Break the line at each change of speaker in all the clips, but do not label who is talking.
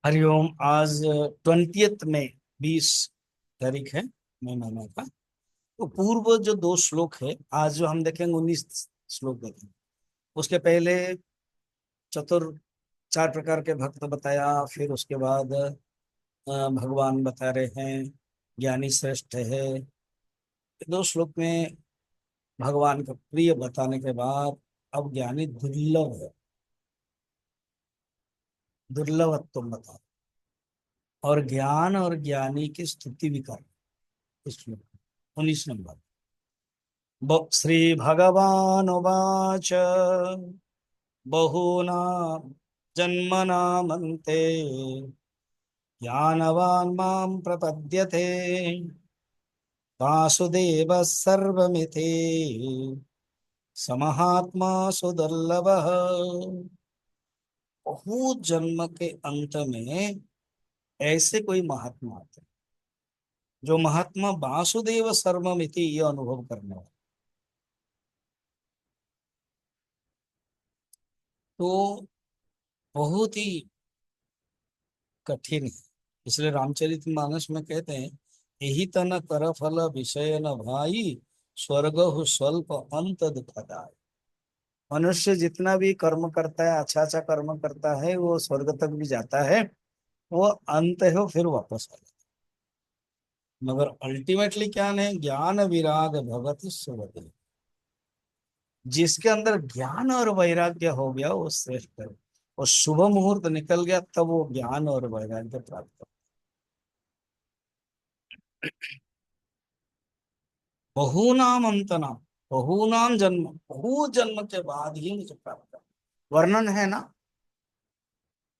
हरिओम। आज 20 में 20 तारीख है मई महीना का। तो पूर्व जो दो श्लोक है, आज जो हम देखेंगे 19 श्लोक देखेंगे। उसके पहले चतुर चार प्रकार के भक्त बताया। फिर उसके बाद भगवान बता रहे हैं, ज्ञानी श्रेष्ठ है। दो श्लोक में भगवान का प्रिय बताने के बाद अब ज्ञानी दुर्लभ है, दुर्लभत्व बता और ज्ञान और ज्ञानी की स्तुति भी कर इस श्लोक में। 19 नंबर। श्री भगवान उवाच बहूनां जन्मनामन्ते ज्ञानवान् मां प्रपद्यते वासुदेवः सर्वमिति समहात्मा सुदुर्लभः। बहुत जन्म के अंत में ऐसे कोई महात्मा आते हैं, जो महात्मा वासुदेव सर्वमिति ये अनुभव करने वाले। तो बहुत ही कठिन है। इसलिए रामचरितमानस में कहते हैं, यही तन कर फल विषय न भाई, स्वर्ग हो स्वल्प अंत दुखदाय। मनुष्य जितना भी कर्म करता है, अच्छा अच्छा कर्म करता है, वो स्वर्ग तक भी जाता है। वो अंत है, वो फिर वापस आ जाता है। मगर अल्टीमेटली क्या है? ज्ञान विराग भगति सुरति। जिसके अंदर ज्ञान और वैराग्य हो गया वो श्रेष्ठ है। और शुभ मुहूर्त निकल गया तब वो ज्ञान और वैराग्य प्राप्त। बहुनाम अंतना, बहुनाम जन्म, बहुत जन्म के बाद ही मुझे प्राप्त हुआ। वर्णन है ना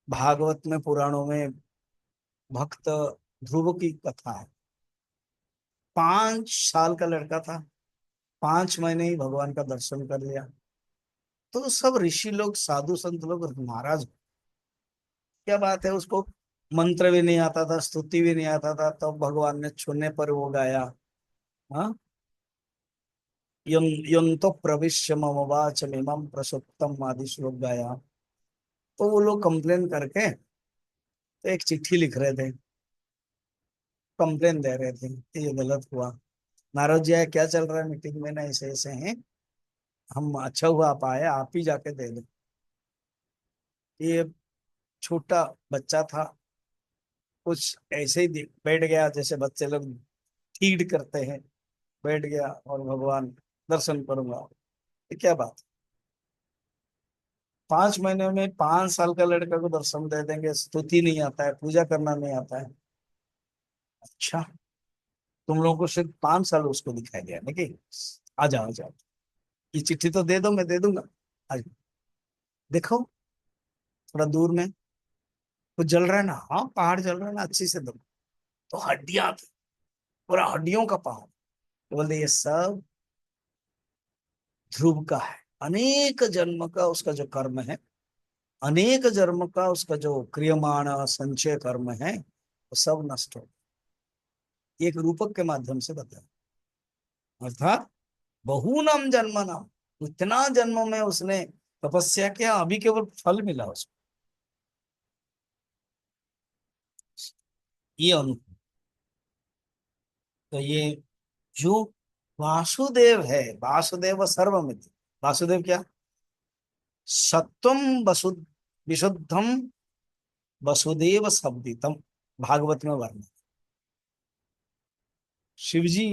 भागवत में, पुराणों में। भक्त ध्रुव की कथा है। 5 साल का लड़का था, 5 महीने ही भगवान का दर्शन कर लिया। तो सब ऋषि लोग, साधु संत लोग नाराज हो। क्या बात है, उसको मंत्र भी नहीं आता था, स्तुति भी नहीं आता था, तब भगवान ने छूने पर वो गाया। हाँ, यं यं तो प्रविश्य मम वाचमिमं प्रसुप्तम आदि श्लोक गाया। तो वो लोग कंप्लेन करके तो एक चिट्ठी लिख रहे थे, कंप्लेन दे रहे थे कि ये गलत हुआ। नारद जी आए, क्या चल रहा है मीटिंग में ना, ऐसे ऐसे हैं, हम अच्छा हुआ आप आए, आप ही जाके दे दो। ये छोटा बच्चा था, कुछ ऐसे ही बैठ गया जैसे बच्चे लोग फीड करते हैं। बैठ गया और भगवान दर्शन करूंगा। ये क्या बात? 5 महीने में 5 साल का लड़का को दर्शन दे देंगे? स्तुति नहीं आता है, पूजा करना नहीं आता है। अच्छा, तुम लोगों को सिर्फ 5 साल उसको दिखाई दिया ना कि आ जाओ आ जाओ, ये चिट्ठी तो दे दो, मैं दे दूंगा। आज देखो, थोड़ा दूर में कुछ जल रहा है ना। हाँ, पहाड़ जल रहा है ना, अच्छी से दो। तो हड्डियां थी, पूरा हड्डियों का पहाड़। तो बोलते ये सब ध्रुव का है। अनेक जन्म का उसका जो कर्म है, अनेक जन्म का उसका जो क्रियमाण संचय कर्म है, वो सब नष्ट हो एक रूपक के माध्यम से बताया। अर्थात बहुनाम जन्म नाम, इतना जन्म में उसने तपस्या किया, अभी केवल फल मिला उसको। ये अनुभव। तो ये जो वासुदेव है, वासुदेव सर्वमिति। वासुदेव क्या? सत्वम वसु विशुद्धम वसुदेव शब्दितम। भागवत में वर्णन। शिव जी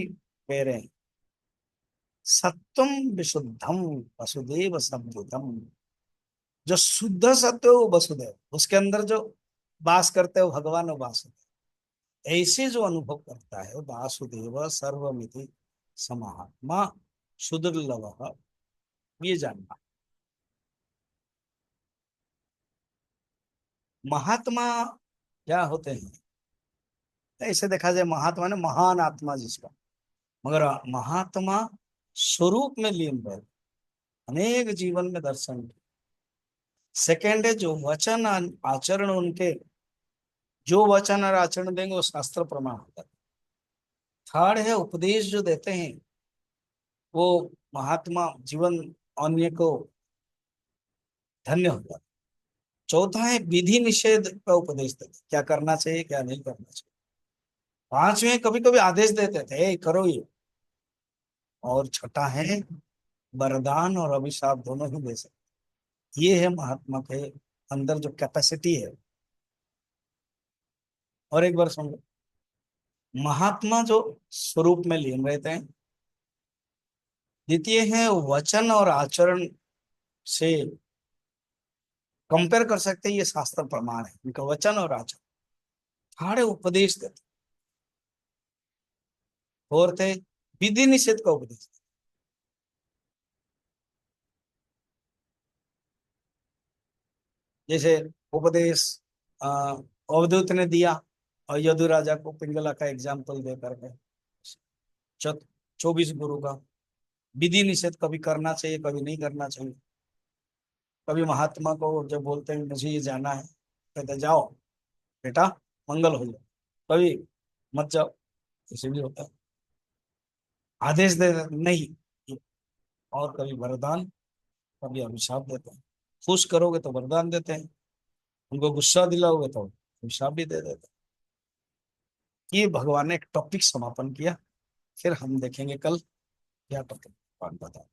कह रहे हैं, सत्वम विशुद्धम वसुदेव शब्दितम। जो शुद्ध सत्व है वो वसुदेव, उसके अंदर जो वास करते हो भगवान वो वासुदेव। ऐसे जो अनुभव करता है वासुदेव सर्वमिति समात्मा सुदुर्लभ, ये जानना। महात्मा क्या होते हैं? ऐसे देखा जाए, महात्मा ने महान आत्मा जिसका। मगर महात्मा स्वरूप में लीन रहे, अनेक जीवन में दर्शन। सेकंड है जो वचन आचरण उनके, जो वचन और आचरण देंगे वो शास्त्र प्रमाण होगा। थर्ड है उपदेश जो देते हैं, वो महात्मा जीवन अन्य को धन्य होगा। चौथा है विधि निषेध का उपदेश देते, क्या करना चाहिए क्या नहीं करना चाहिए। पांचवें कभी कभी आदेश देते थे, "ए, करो ये"। और छठा है वरदान और अभिशाप दोनों ही दे सकते। ये है महात्मा के अंदर जो कैपेसिटी है। और एक बार सुन लो, महात्मा जो स्वरूप में लीन रहते हैं। द्वितीय है वचन और आचरण से कंपेयर कर सकते हैं, ये शास्त्र प्रमाण है उनका वचन और आचरण। सारे उपदेश देते। फोर्थ है विधि निषेध का उपदेश। जैसे उपदेश अवधूत ने दिया और यदु राजा को पिंगला का एग्जाम्पल दे करके 24 गुरु का विधि निषेध कभी करना चाहिए कभी नहीं करना चाहिए। कभी महात्मा को जब बोलते हैं मुझे ये जाना है, कहते जाओ बेटा मंगल हो जाए। कभी मत जाओ, इसे भी होता है। आदेश दे देते, नहीं। और कभी वरदान कभी अभिशाप देते हैं। खुश करोगे तो वरदान देते हैं, उनको गुस्सा दिलाओगे तो अभिशाप भी दे देते हैं। ये भगवान ने एक टॉपिक समापन किया। फिर हम देखेंगे कल क्या टॉपिक बता।